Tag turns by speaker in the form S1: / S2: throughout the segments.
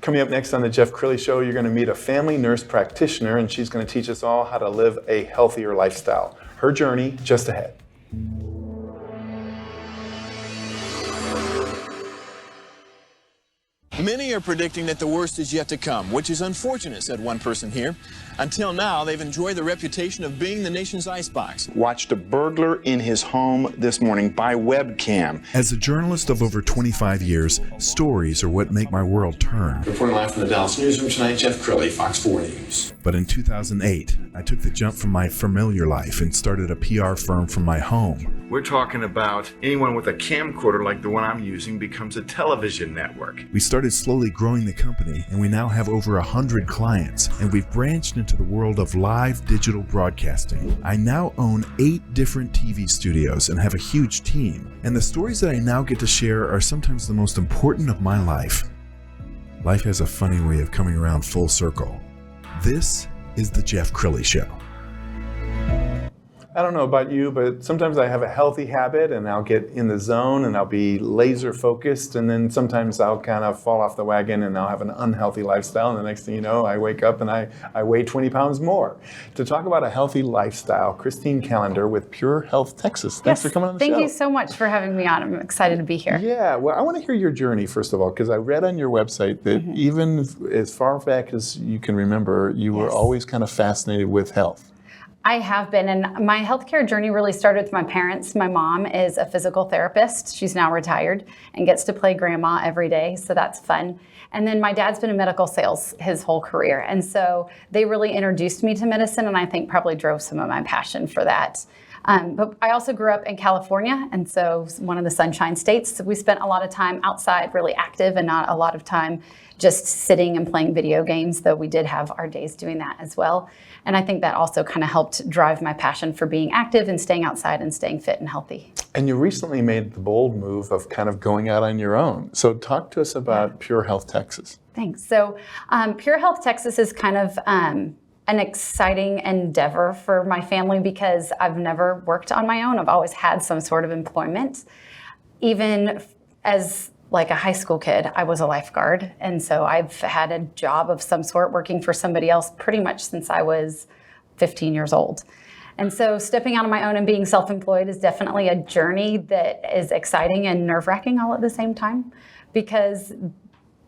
S1: Coming up next on the Jeff Crilley Show, you're going to meet a family nurse practitioner, and she's going to teach us all how to live a healthier lifestyle. Her journey just ahead.
S2: Many are predicting that the worst is yet to come, which is unfortunate, said one person here. Until now, they've enjoyed the reputation of being the nation's icebox.
S3: Watched a burglar in his home this morning by webcam.
S4: As a journalist of over 25 years, stories are what make my world turn.
S2: Reporting live from the Dallas newsroom tonight, Jeff Crilley, Fox 4 News.
S4: But in 2008, I took the jump from my familiar life and started a PR firm from my home.
S3: We're talking about anyone with a camcorder like the one I'm using becomes a television network.
S4: We started slowly growing the company, and we now have over 100 clients, and we've branched into the world of live digital broadcasting. I now own 8 different TV studios and have a huge team, and the stories that I now get to share are sometimes the most important of my life. Life has a funny way of coming around full circle. This is the Jeff Crilley Show.
S1: I don't know about you, but sometimes I have a healthy habit and I'll get in the zone and I'll be laser focused, and then sometimes I'll kind of fall off the wagon and I'll have an unhealthy lifestyle, and the next thing you know, I wake up and I weigh 20 pounds more. To talk about a healthy lifestyle, Christine Callander with Pure Health Texas. Thanks for coming on the show.
S5: Thank you so much for having me on. I'm excited to be here.
S1: Yeah, well, I want to hear your journey, first of all, because I read on your website that even as far back as you can remember, you were always kind of fascinated with health.
S5: I have been, and my healthcare journey really started with my parents. My mom is a physical therapist. She's now retired and gets to play grandma every day, so that's fun. And then my dad's been in medical sales his whole career, and so they really introduced me to medicine, and I think probably drove some of my passion for that. But I also grew up in California, and so one of the Sunshine States. So we spent a lot of time outside, really active, and not a lot of time just sitting and playing video games, though we did have our days doing that as well. And I think that also kind of helped drive my passion for being active and staying outside and staying fit and healthy.
S1: And you recently made the bold move of kind of going out on your own. So talk to us about Pure Health Texas.
S5: Thanks. So Pure Health Texas is kind of an exciting endeavor for my family because I've never worked on my own. I've always had some sort of employment. Even as like a high school kid, I was a lifeguard. And so I've had a job of some sort working for somebody else pretty much since I was 15 years old. And so stepping out on my own and being self-employed is definitely a journey that is exciting and nerve-wracking all at the same time, because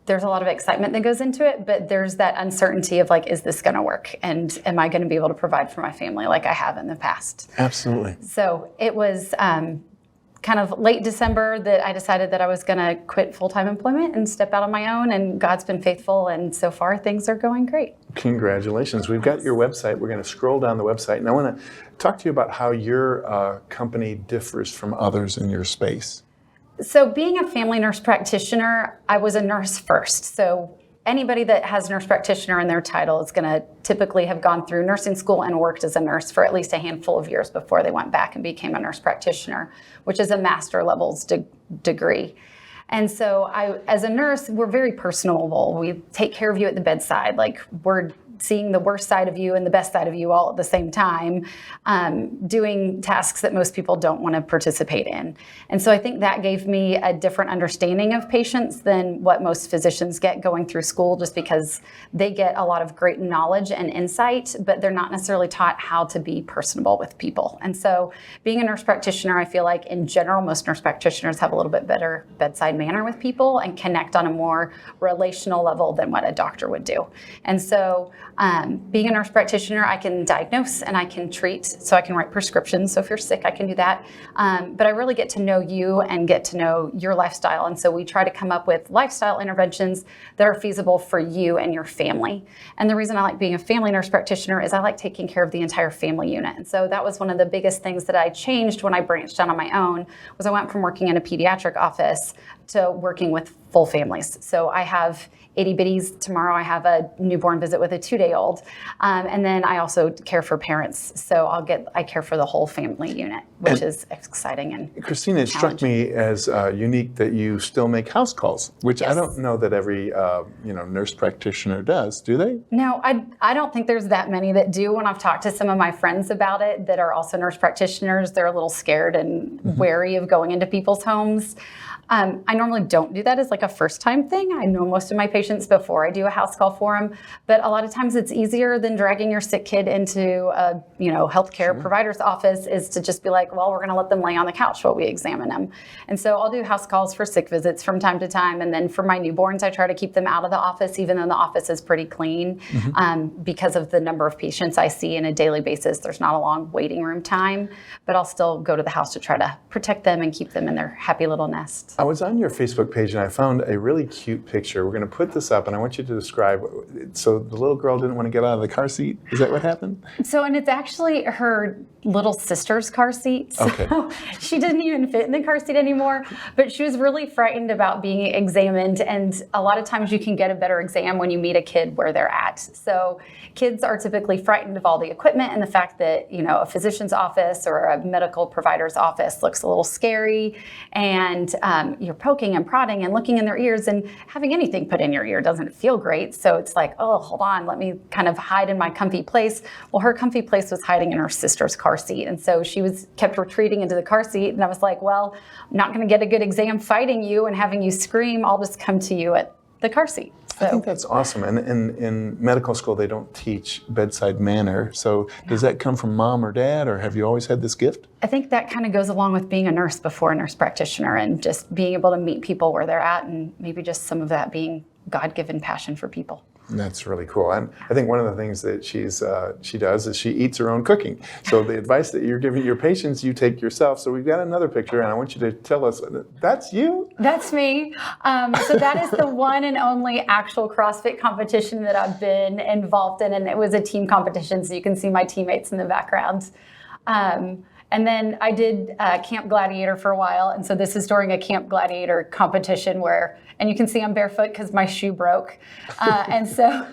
S5: there's a lot of excitement that goes into it, but there's that uncertainty of like, is this going to work? And am I going to be able to provide for my family like I have in the past?
S1: Absolutely.
S5: So it was kind of late December that I decided that I was going to quit full-time employment and step out on my own, and God's been faithful, and so far things are going great.
S1: Congratulations. We've got your website. We're going to scroll down the website, and I want to talk to you about how your company differs from others in your space.
S5: So being a family nurse practitioner, I was a nurse first. So anybody that has nurse practitioner in their title is going to typically have gone through nursing school and worked as a nurse for at least a handful of years before they went back and became a nurse practitioner, which is a master levels degree. And so as a nurse, we're very personable. We take care of you at the bedside. Like, we're seeing the worst side of you and the best side of you all at the same time, doing tasks that most people don't want to participate in. And so I think that gave me a different understanding of patients than what most physicians get going through school, just because they get a lot of great knowledge and insight, but they're not necessarily taught how to be personable with people. And so being a nurse practitioner, I feel like in general, most nurse practitioners have a little bit better bedside manner with people and connect on a more relational level than what a doctor would do. And so being a nurse practitioner, I can diagnose and I can treat, so I can write prescriptions. So if you're sick, I can do that. But I really get to know you and get to know your lifestyle. And so we try to come up with lifestyle interventions that are feasible for you and your family. And the reason I like being a family nurse practitioner is I like taking care of the entire family unit. And so that was one of the biggest things that I changed when I branched out on my own, was I went from working in a pediatric office to working with full families. So I have itty bitties. Tomorrow I have a newborn visit with a 2-day-old. And then I also care for parents. So I care for the whole family unit, which is exciting. And
S1: Christina, it struck me as unique that you still make house calls, which I don't know that every nurse practitioner does. Do they?
S5: No, I don't think there's that many that do. When I've talked to some of my friends about it that are also nurse practitioners, they're a little scared and wary of going into people's homes. I normally don't do that as like a first time thing. I know most of my patients before I do a house call for them, but a lot of times it's easier than dragging your sick kid into a healthcare provider's office is to just be like, well, we're going to let them lay on the couch while we examine them. And so I'll do house calls for sick visits from time to time. And then for my newborns, I try to keep them out of the office, even though the office is pretty clean, because of the number of patients I see on a daily basis. There's not a long waiting room time, but I'll still go to the house to try to protect them and keep them in their happy little nest.
S1: I was on your Facebook page and I found a really cute picture. We're going to put this up and I want you to describe. So the little girl didn't want to get out of the car seat. Is that what happened?
S5: So, and it's actually her little sister's car seat. So
S1: Okay.
S5: she didn't even fit in the car seat anymore, but she was really frightened about being examined. And a lot of times you can get a better exam when you meet a kid where they're at. So kids are typically frightened of all the equipment and the fact that, a physician's office or a medical provider's office looks a little scary, and you're poking and prodding and looking in their ears, and having anything put in your ear doesn't feel great. So it's like, oh, hold on, let me kind of hide in my comfy place. Well, her comfy place was hiding in her sister's car seat. And so she kept retreating into the car seat. And I was like, well, I'm not going to get a good exam fighting you and having you scream. I'll just come to you at the car seat. So.
S1: I think that's awesome. And in medical school, they don't teach bedside manner. So does that come from mom or dad, or have you always had this gift?
S5: I think that kind of goes along with being a nurse before a nurse practitioner, and just being able to meet people where they're at, and maybe just some of that being God-given passion for people.
S1: That's really cool. And I think one of the things that she does is she eats her own cooking. So the advice that you're giving your patients, you take yourself. So we've got another picture, and I want you to tell us, that's you?
S5: That's me. So that is the one and only actual CrossFit competition that I've been involved in, and it was a team competition, so you can see my teammates in the background. And then I did Camp Gladiator for a while, and so this is during a Camp Gladiator competition and you can see I'm barefoot because my shoe broke. And so,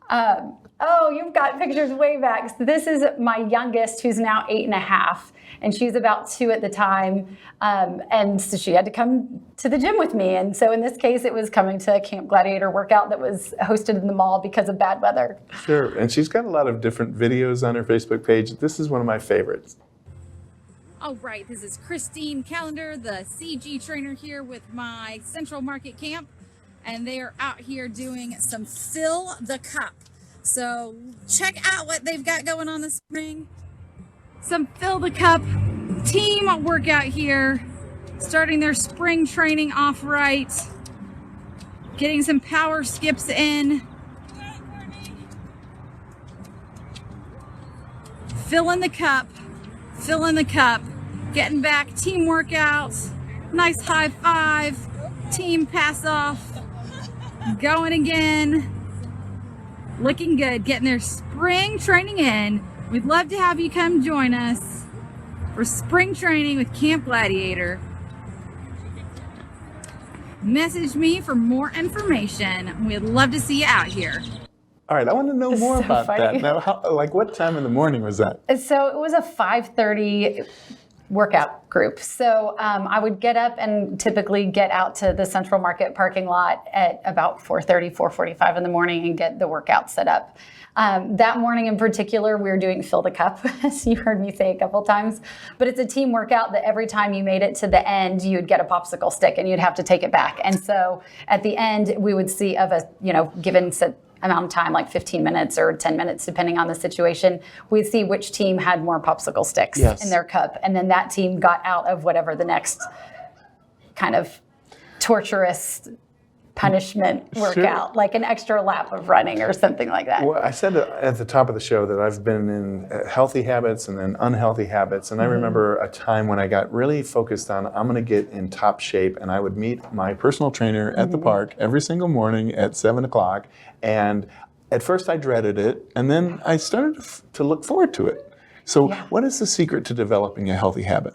S5: oh, you've got pictures way back. So this is my youngest, who's now 8.5, and she's about 2 at the time. And so she had to come to the gym with me. And so in this case, it was coming to a Camp Gladiator workout that was hosted in the mall because of bad weather.
S1: Sure, and she's got a lot of different videos on her Facebook page. This is one of my favorites.
S6: All right, this is Christine Callander, the CG trainer here with my Central Market camp, and they are out here doing some Fill the Cup. So check out what they've got going on this morning. Some Fill the Cup team workout here, starting their spring training off right, getting some power skips in, filling the cup, getting back, team workouts, nice high five, team pass off, going again, looking good, getting their spring training in. We'd love to have you come join us for spring training with Camp Gladiator. Message me for more information. We'd love to see you out here.
S1: All right, I want to know more
S5: so
S1: about
S5: funny.
S1: that. Now, what time in the morning was that?
S5: So it was a 5:30 workout group. So I would get up and typically get out to the Central Market parking lot at about 4:30, 4:45 in the morning and get the workout set up. That morning in particular, we were doing Fill the Cup, as you heard me say a couple times. But it's a team workout that every time you made it to the end, you'd get a popsicle stick and you'd have to take it back. And so at the end, we would see of a, given set amount of time, like 15 minutes or 10 minutes, depending on the situation, we'd see which team had more popsicle sticks in their cup. And then that team got out of whatever the next kind of torturous punishment workout, like an extra lap of running or something like that.
S1: Well, I said at the top of the show that I've been in healthy habits and then unhealthy habits. And I remember a time when I got really focused on, I'm going to get in top shape. And I would meet my personal trainer at the park every single morning at 7 o'clock. And at first I dreaded it. And then I started to look forward to it. So what is the secret to developing a healthy habit?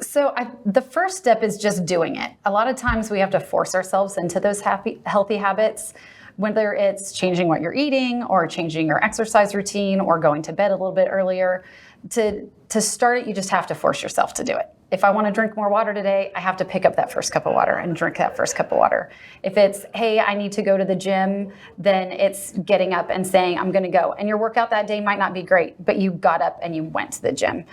S5: So the first step is just doing it. A lot of times we have to force ourselves into those healthy habits, whether it's changing what you're eating or changing your exercise routine or going to bed a little bit earlier. To start it, you just have to force yourself to do it. If I want to drink more water today, I have to pick up that first cup of water and drink that first cup of water. If it's, hey, I need to go to the gym, then it's getting up and saying, I'm going to go. And your workout that day might not be great, but you got up and you went to the gym.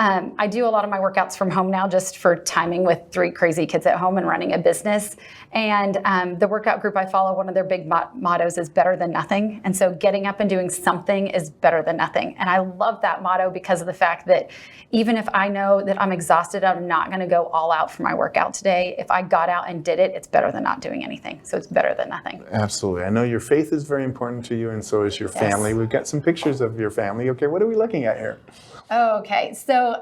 S5: I do a lot of my workouts from home now just for timing with 3 crazy kids at home and running a business. And the workout group I follow, one of their big mottos is better than nothing. And so getting up and doing something is better than nothing. And I love that motto because of the fact that even if I know that I'm exhausted, I'm not going to go all out for my workout today. If I got out and did it, it's better than not doing anything. So it's better than nothing.
S1: Absolutely. I know your faith is very important to you, and so is your family. We've got some pictures of your family. Okay, what are we looking at here?
S5: Okay, so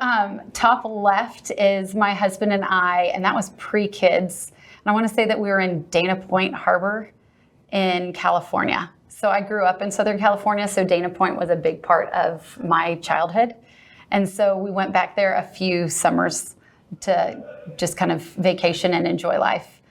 S5: top left is my husband and I, and that was pre-kids. And I want to say that we were in Dana Point Harbor in California. So I grew up in Southern California, so Dana Point was a big part of my childhood. And so we went back there a few summers to just kind of vacation and enjoy life.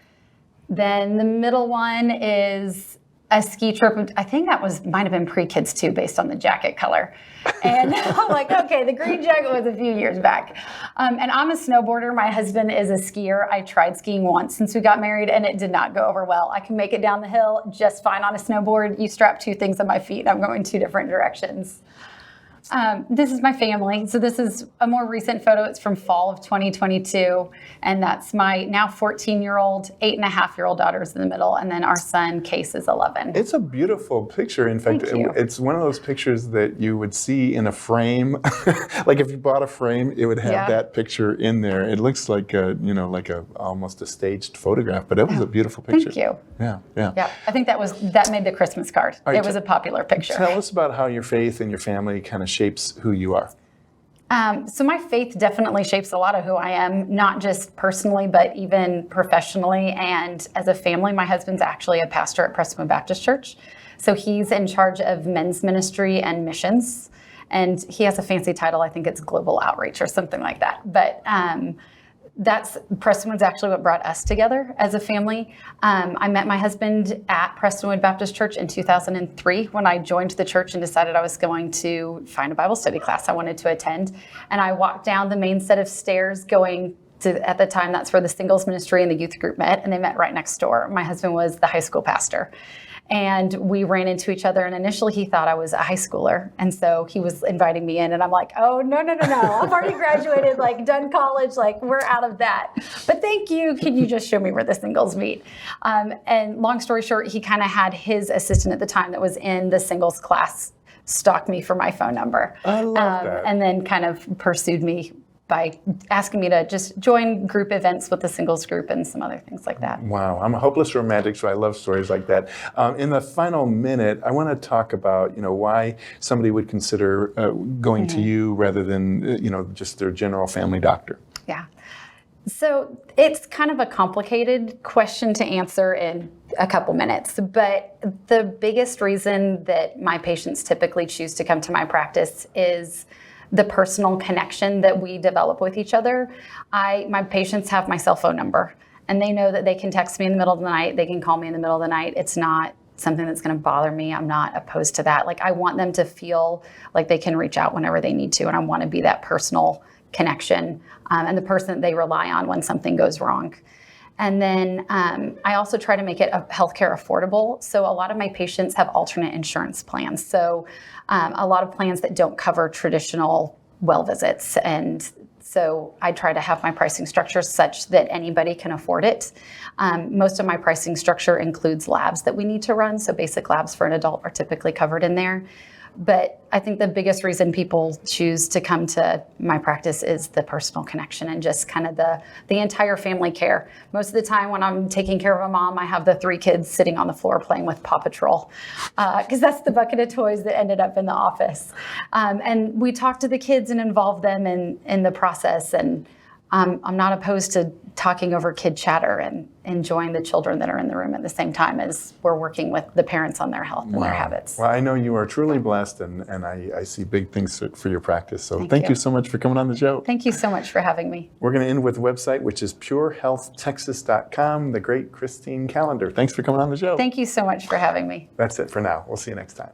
S5: Then the middle one is a ski trip. I think that might have been pre-kids too, based on the jacket color. And I'm like, okay, the green jacket was a few years back. And I'm a snowboarder. My husband is a skier. I tried skiing once since we got married, and it did not go over well. I can make it down the hill just fine on a snowboard. You strap 2 things on my feet, and I'm going 2 different directions. This is my family. So this is a more recent photo. It's from fall of 2022. And that's my now 14-year-old, 8.5-year-old daughter's in the middle. And then our son, Case, is 11.
S1: It's a beautiful picture. In fact,
S5: Thank you.
S1: It's one of those pictures that you would see in a frame. Like if you bought a frame, it would have that picture in there. It looks like almost a staged photograph, but it was a beautiful picture.
S5: Thank you.
S1: Yeah.
S5: Yeah, I think that made the Christmas card.
S1: Right,
S5: It was a popular picture.
S1: Tell us about how your faith and your family kind of shapes who you are.
S5: So my faith definitely shapes a lot of who I am, not just personally, but even professionally. And as a family, my husband's actually a pastor at Prestonwood Baptist Church. So he's in charge of men's ministry and missions. And he has a fancy title. I think it's global outreach or something like that. But Prestonwood's actually what brought us together as a family. I met my husband at Prestonwood Baptist Church in 2003 when I joined the church and decided I was going to find a Bible study class I wanted to attend. And I walked down the main set of stairs going to, at the time, that's where the singles ministry and the youth group met, and they met right next door. My husband was the high school pastor. And we ran into each other, and initially he thought I was a high schooler. And so he was inviting me in, and I'm like, oh, no. I've already graduated, done college, we're out of that. But thank you. Can you just show me where the singles meet? And long story short, he kind of had his assistant at the time that was in the singles class stalk me for my phone number.
S1: I love that.
S5: And then kind of pursued me by asking me to just join group events with the singles group and some other things like that.
S1: Wow, I'm a hopeless romantic, so I love stories like that. In the final minute, I want to talk about why somebody would consider going to you rather than just their general family doctor.
S5: Yeah. So it's kind of a complicated question to answer in a couple minutes, but the biggest reason that my patients typically choose to come to my practice is the personal connection that we develop with each other. My patients have my cell phone number, and they know that they can text me in the middle of the night, they can call me in the middle of the night. It's not something that's going to bother me. I'm not opposed to that. I want them to feel like they can reach out whenever they need to, and I want to be that personal connection and the person that they rely on when something goes wrong. And then I also try to make it healthcare affordable. So a lot of my patients have alternate insurance plans. So a lot of plans that don't cover traditional well visits. And so I try to have my pricing structure such that anybody can afford it. Most of my pricing structure includes labs that we need to run. So basic labs for an adult are typically covered in there. But I think the biggest reason people choose to come to my practice is the personal connection and just kind of the entire family care. Most of the time when I'm taking care of a mom, I have the 3 kids sitting on the floor playing with Paw Patrol because that's the bucket of toys that ended up in the office. And we talk to the kids and involve them in the process. And I'm not opposed to talking over kid chatter and enjoying the children that are in the room at the same time as we're working with the parents on their health and their habits.
S1: Well, I know you are truly blessed, and I see big things for your practice. So
S5: Thank
S1: thank
S5: you
S1: you so much for coming on the show.
S5: Thank you so much for having me.
S1: We're going to end with a website, which is purehealthtexas.com, the great Christine Callander. Thanks for coming on the show.
S5: Thank you so much for having me.
S1: That's it for now. We'll see you next time.